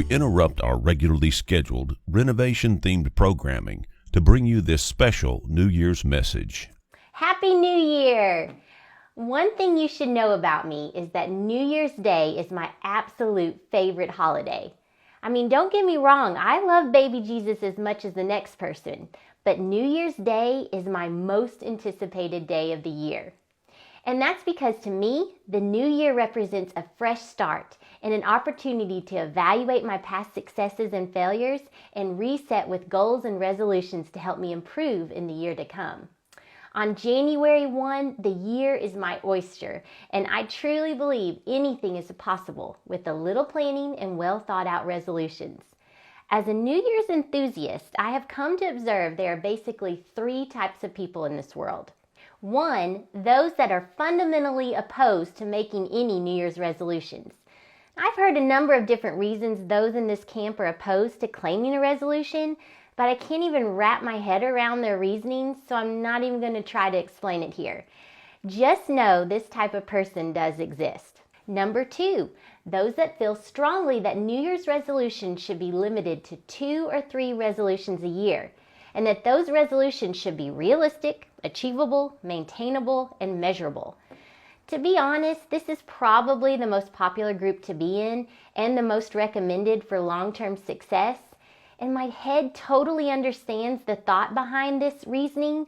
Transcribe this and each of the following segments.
we interrupt our regularly scheduled renovation-themed programming to bring you this special New Year's message. Happy New Year! One thing you should know about me is that New Year's Day is my absolute favorite holiday. I mean, don't get me wrong, I love baby Jesus as much as the next person, but New Year's Day is my most anticipated day of the year. And that's because to me, the new year represents a fresh start and an opportunity to evaluate my past successes and failures and reset with goals and resolutions to help me improve in the year to come. On January 1, the year is my oyster, and I truly believe anything is possible with a little planning and well thought out resolutions. As a New Year's enthusiast, I have come to observe there are basically three types of people in this world. One, those that are fundamentally opposed to making any New Year's resolutions. I've heard a number of different reasons those in this camp are opposed to claiming a resolution, but I can't even wrap my head around their reasoning, so I'm not even going to try to explain it here. Just know this type of person does exist. Number two, those that feel strongly that New Year's resolutions should be limited to 2 or 3 resolutions a year, and that those resolutions should be realistic, achievable, maintainable, and measurable. To be honest, this is probably the most popular group to be in and the most recommended for long-term success. And my head totally understands the thought behind this reasoning,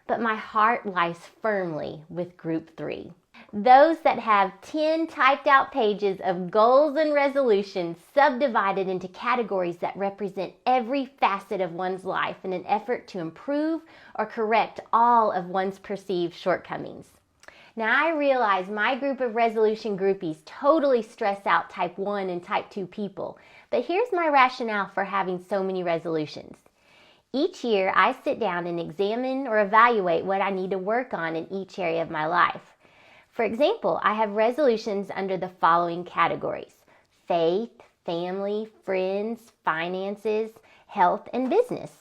but my heart lies firmly with group 3. Those that have 10 typed out pages of goals and resolutions subdivided into categories that represent every facet of one's life in an effort to improve or correct all of one's perceived shortcomings. Now I realize my group of resolution groupies totally stress out type 1 and type 2 people, but here's my rationale for having so many resolutions. Each year I sit down and examine or evaluate what I need to work on in each area of my life. For example, I have resolutions under the following categories: faith, family, friends, finances, health, and business.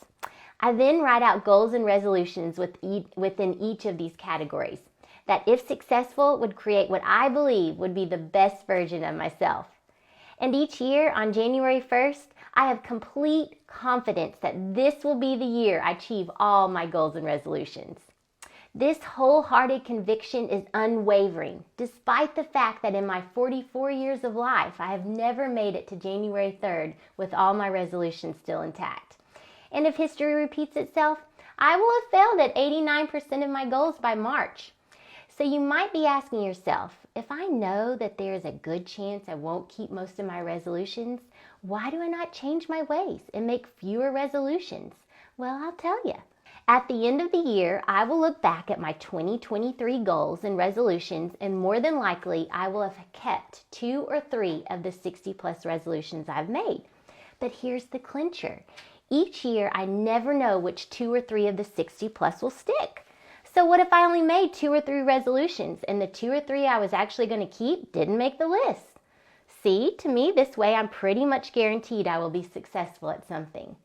I then write out goals and resolutions within each of these categories that, if successful, would create what I believe would be the best version of myself. And each year on January 1st, I have complete confidence that this will be the year I achieve all my goals and resolutions. This wholehearted conviction is unwavering, despite the fact that in my 44 years of life, I have never made it to January 3rd with all my resolutions still intact. And if history repeats itself, I will have failed at 89% of my goals by March. So you might be asking yourself, if I know that there is a good chance I won't keep most of my resolutions, why do I not change my ways and make fewer resolutions? Well, I'll tell you. At the end of the year, I will look back at my 2023 goals and resolutions, and more than likely, I will have kept 2 or 3 of the 60+ resolutions I've made. But here's the clincher. Each year, I never know which 2 or 3 of the 60+ will stick. So what if I only made 2 or 3 resolutions and the 2 or 3 I was actually going to keep didn't make the list? See, to me, this way I'm pretty much guaranteed I will be successful at something.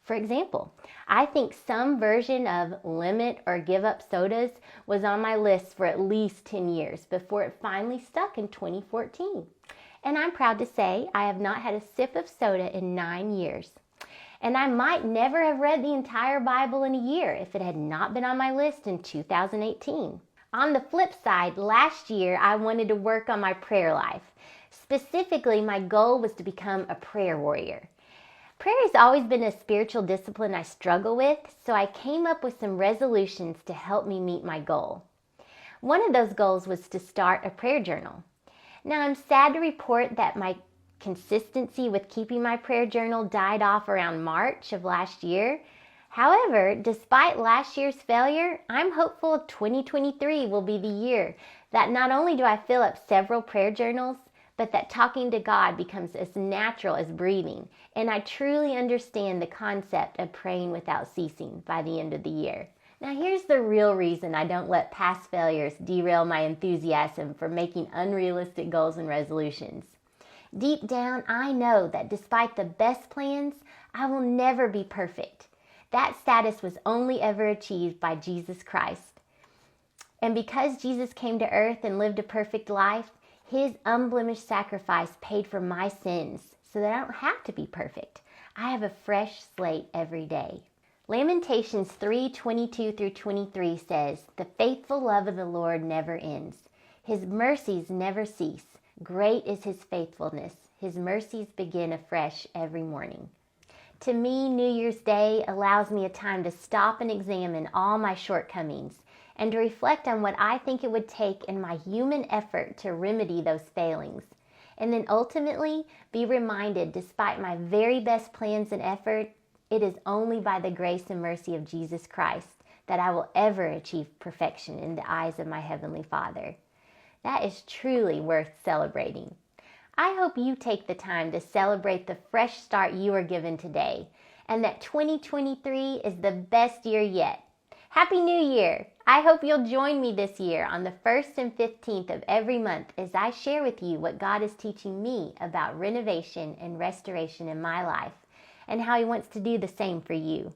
For example, I think some version of limit or give up sodas was on my list for at least 10 years before it finally stuck in 2014. And I'm proud to say I have not had a sip of soda in 9 years. And I might never have read the entire Bible in a year if it had not been on my list in 2018. On the flip side, last year I wanted to work on my prayer life. Specifically, my goal was to become a prayer warrior. Prayer has always been a spiritual discipline I struggle with, so I came up with some resolutions to help me meet my goal. One of those goals was to start a prayer journal. Now, I'm sad to report that my consistency with keeping my prayer journal died off around March of last year. However, despite last year's failure, I'm hopeful 2023 will be the year that not only do I fill up several prayer journals, but that talking to God becomes as natural as breathing, and I truly understand the concept of praying without ceasing by the end of the year. Now here's the real reason I don't let past failures derail my enthusiasm for making unrealistic goals and resolutions. Deep down, I know that despite the best plans, I will never be perfect. That status was only ever achieved by Jesus Christ. And because Jesus came to earth and lived a perfect life, his unblemished sacrifice paid for my sins, so that I don't have to be perfect. I have a fresh slate every day. Lamentations 3:22 through 23 says, "The faithful love of the Lord never ends. His mercies never cease. Great is his faithfulness. His mercies begin afresh every morning." To me, New Year's Day allows me a time to stop and examine all my shortcomings and to reflect on what I think it would take in my human effort to remedy those failings. And then ultimately be reminded, despite my very best plans and effort, it is only by the grace and mercy of Jesus Christ that I will ever achieve perfection in the eyes of my Heavenly Father. That is truly worth celebrating. I hope you take the time to celebrate the fresh start you are given today, and that 2023 is the best year yet. Happy New Year! I hope you'll join me this year on the 1st and 15th of every month as I share with you what God is teaching me about renovation and restoration in my life, and how He wants to do the same for you.